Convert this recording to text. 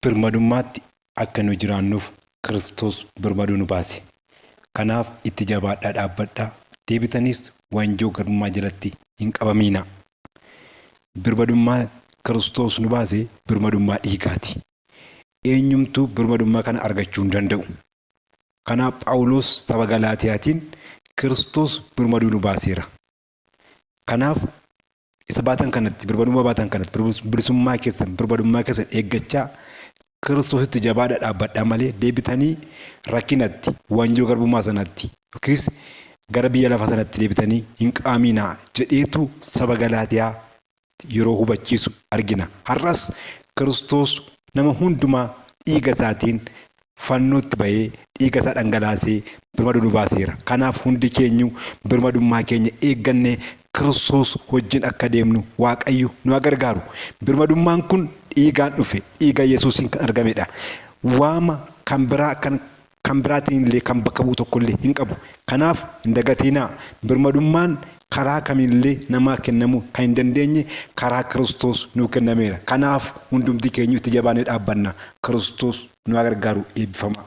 birmadummaatti akka nu jiraannuuf Kiristoos birmaduu nu baase. Kanaaf itti jabaadhaa dhaabbadhaa. Deebitanis waanjoo garbummaa jalatti hin qabamiina. Birmadummaa Kiristoos nu baase birmadummaa dhiigaati. Eenyumtuu birmadummaa kana argachuu hin danda'u. Kanaaf Phaawulos saba Galaatiyaatiin Kiristoos birmaduu nu baaseera. Kanaaf isa baatan kanatti birmadummaa baatan kanatti bilisummaa keessan birmadummaa keessan eeggachaa Kiristoositti jabaadhaa dhaabbadhaa malee deebitanii rakkinatti waanjoo garbummaa sanatti yookiis gara biyya lafaa sanatti deebitanii hin qaamiinaa jedheetu saba Galaatiyaa yeroo hubachiisu argina. Har'as Kiristoos nama hundumaa dhiiga isaatiin fannootti bahee dhiiga isaa dhangalaasee birmaduu nu baaseera. Kanaaf hundi keenyu birmadummaa keenya eeggannee Kiristoos wajjin akka deemnu Waaqayyo nu gargaaru. Birmadummaan kun dhiigaan dhufe, dhiiga Yesuusiin kan argamedha. Waama kan biraatiin illee kan bakka bu'u tokkollee hin qabu. Kanaaf hin dagatinaa. Birmadummaan karaa kamiillee namaa kennamuu kan hin dandeenye karaa Kiristoos nu kennameera. Kanaaf hundumti keenya itti jabaannee dhaabbanna. Kiristoos nu gargaaru eebbifama.